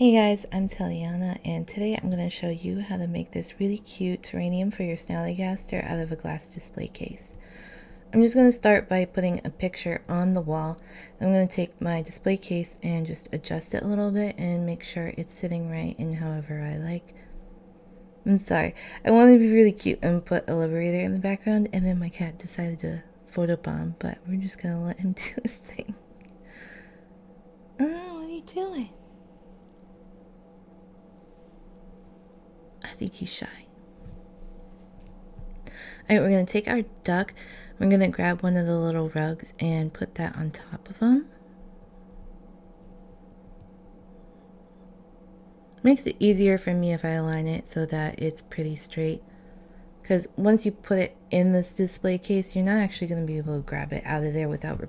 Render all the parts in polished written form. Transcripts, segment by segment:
Hey guys, I'm Taliana, and today I'm going to show you how to make this really cute terrarium for your snallygaster out of a glass display case. I'm just going to start by putting a picture on the wall. I'm going to take my display case and just adjust it a little bit and make sure it's sitting right in however I like. I'm sorry, I wanted to be really cute and put a liberator in the background, and then my cat decided to photobomb, but we're just going to let him do his thing. Oh, what are you doing? I think he's shy. Alright, we're going to take our duck. We're going to grab one of the little rugs and put that on top of him. Makes it easier for me if I align it so that it's pretty straight. Because once you put it in this display case, you're not actually going to be able to grab it out of there without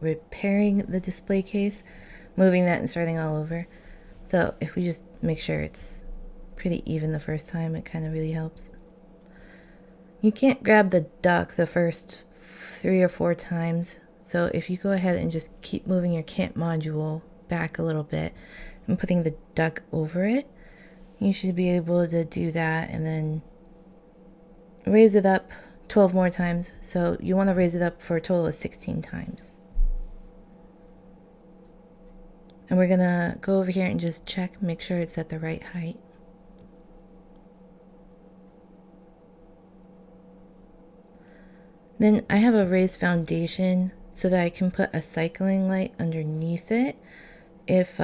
repairing the display case, moving that and starting all over. So if we just make sure it's pretty even the first time, it kind of really helps. You can't grab the duck the first 3 or 4 times, so if you go ahead and just keep moving your cant module back a little bit and putting the duck over it, you should be able to do that and then raise it up 12 more times. So you want to raise it up for a total of 16 times. And we're gonna go over here and just check, make sure it's at the right height. Then I have a raised foundation so that I can put a cycling light underneath it. If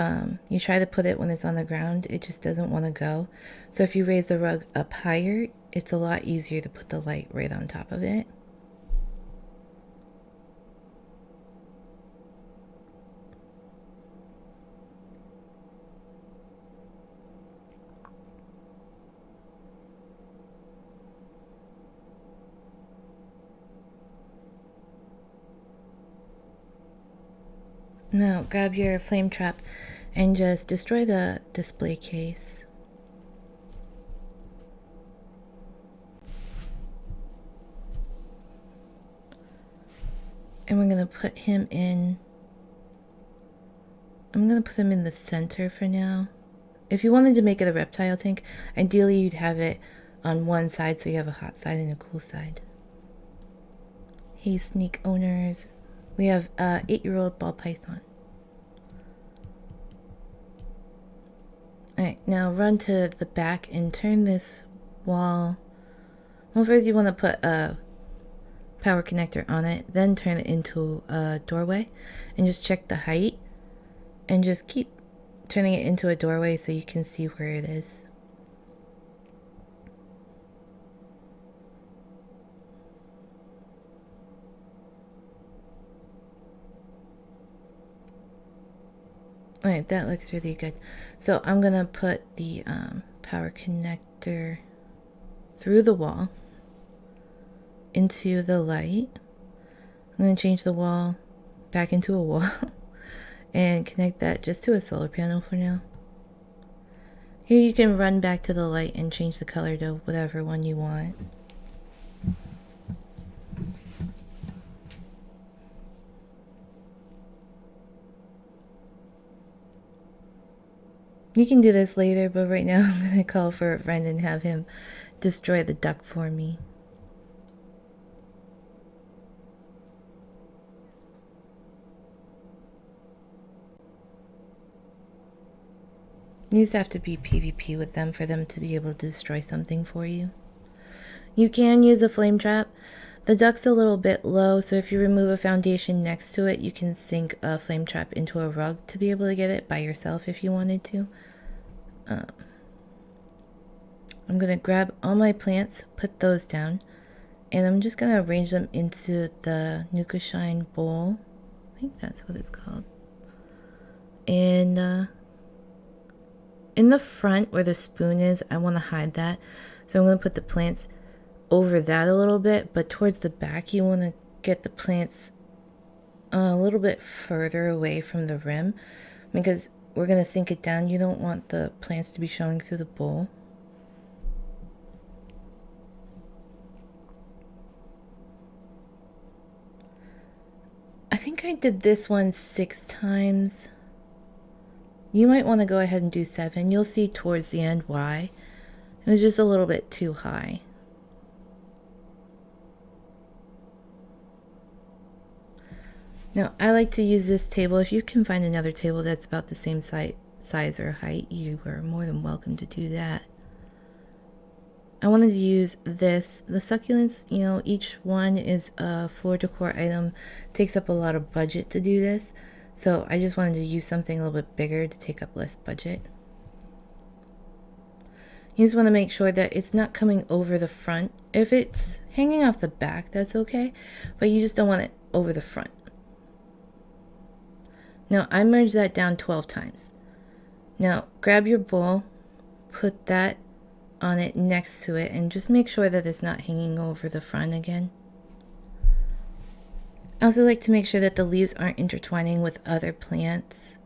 you try to put it when it's on the ground, it just doesn't want to go. So if you raise the rug up higher, it's a lot easier to put the light right on top of it. Now grab your flame trap and just destroy the display case. And we're going to put him in, I'm going to put him in the center for now. If you wanted to make it a reptile tank, ideally you'd have it on one side so you have a hot side and a cool side. Hey sneak owners, we have an 8-year-old ball python. Alright, now run to the back and turn this wall. Well, first you want to put a power connector on it, then turn it into a doorway and just check the height and just keep turning it into a doorway so you can see where it is. Alright, that looks really good. So I'm gonna put the power connector through the wall into the light. I'm gonna change the wall back into a wall and connect that just to a solar panel for now. Here you can run back to the light and change the color to whatever one you want. You can do this later, but right now I'm going to call for a friend and have him destroy the duck for me. You just have to be PvP with them for them to be able to destroy something for you. You can use a flame trap. The duck's a little bit low, so if you remove a foundation next to it, you can sink a flame trap into a rug to be able to get it by yourself if you wanted to. I'm going to grab all my plants, put those down, and I'm just going to arrange them into the Nuka Shine bowl. I think that's what it's called. And in the front where the spoon is, I want to hide that. So I'm going to put the plants over that a little bit, but towards the back you want to get the plants a little bit further away from the rim because we're going to sink it down. You don't want the plants to be showing through the bowl. I think I did this one 6 times. You might want to go ahead and do 7. You'll see towards the end why. It was just a little bit too high. Now, I like to use this table. If you can find another table that's about the same size or height, you are more than welcome to do that. I wanted to use this. The succulents, you know, each one is a floor decor item. Takes up a lot of budget to do this. So I just wanted to use something a little bit bigger to take up less budget. You just want to make sure that it's not coming over the front. If it's hanging off the back, that's okay. But you just don't want it over the front. Now, I merged that down 12 times. Now, grab your bowl, put that on it next to it, and just make sure that it's not hanging over the front again. I also like to make sure that the leaves aren't intertwining with other plants.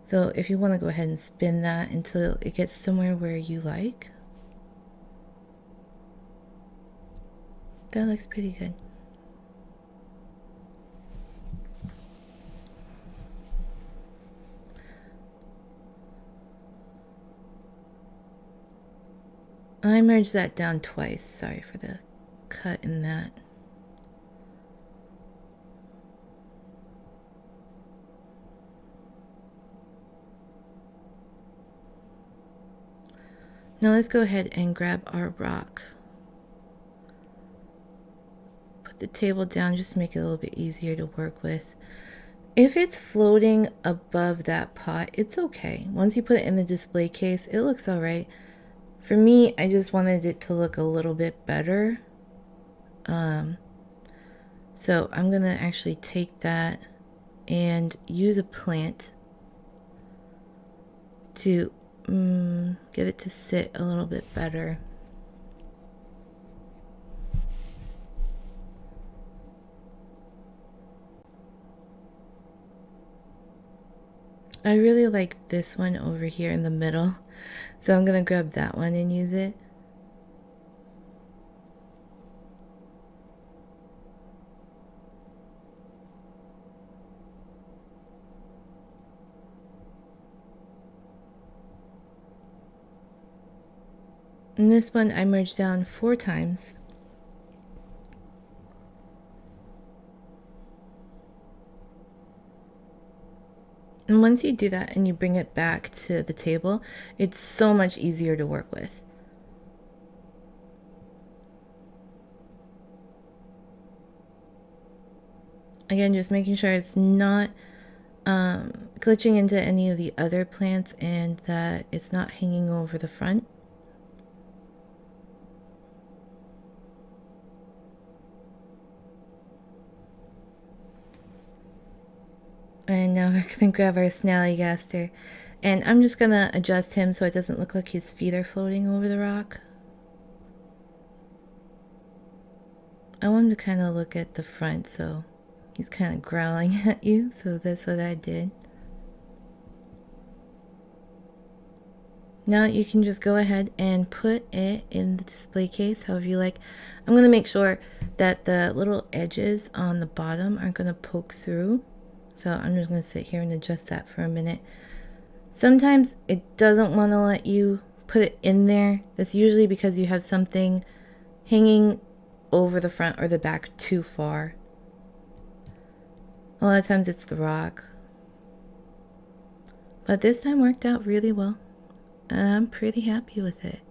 So if you want to go ahead and spin that until it gets somewhere where you like. That looks pretty good. I merged that down twice. Sorry for the cut in that. Now let's go ahead and grab our rock. Put the table down just to make it a little bit easier to work with. If it's floating above that pot, it's okay. Once you put it in the display case, it looks all right. For me, I just wanted it to look a little bit better. So I'm going to actually take that and use a plant to get it to sit a little bit better. I really like this one over here in the middle, so I'm gonna grab that one and use it. And this one I merged down 4 times. And once you do that and you bring it back to the table, it's so much easier to work with. Again, just making sure it's not glitching into any of the other plants and that it's not hanging over the front. And now we're going to grab our snallygaster. And I'm just going to adjust him so it doesn't look like his feet are floating over the rock. I want him to kind of look at the front, so he's kind of growling at you. So that's what I did. Now you can just go ahead and put it in the display case however you like. I'm going to make sure that the little edges on the bottom aren't going to poke through. So I'm just going to sit here and adjust that for a minute. Sometimes it doesn't want to let you put it in there. That's usually because you have something hanging over the front or the back too far. A lot of times it's the rock. But this time worked out really well. And I'm pretty happy with it.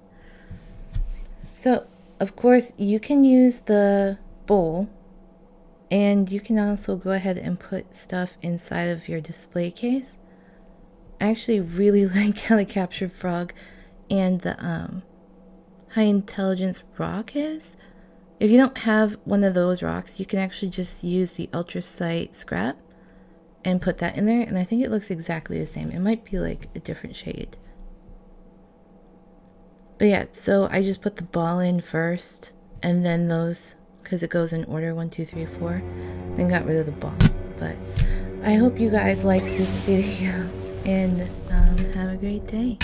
So, of course, you can use the bowl. And you can also go ahead and put stuff inside of your display case. I actually really like how the captured frog and the high intelligence rock is. If you don't have one of those rocks, you can actually just use the ultracite scrap and put that in there. And I think it looks exactly the same. It might be like a different shade. But yeah, so I just put the ball in first and then those, because it goes in order 1, 2, 3, 4, then got rid of the ball. But I hope you guys liked this video and have a great day.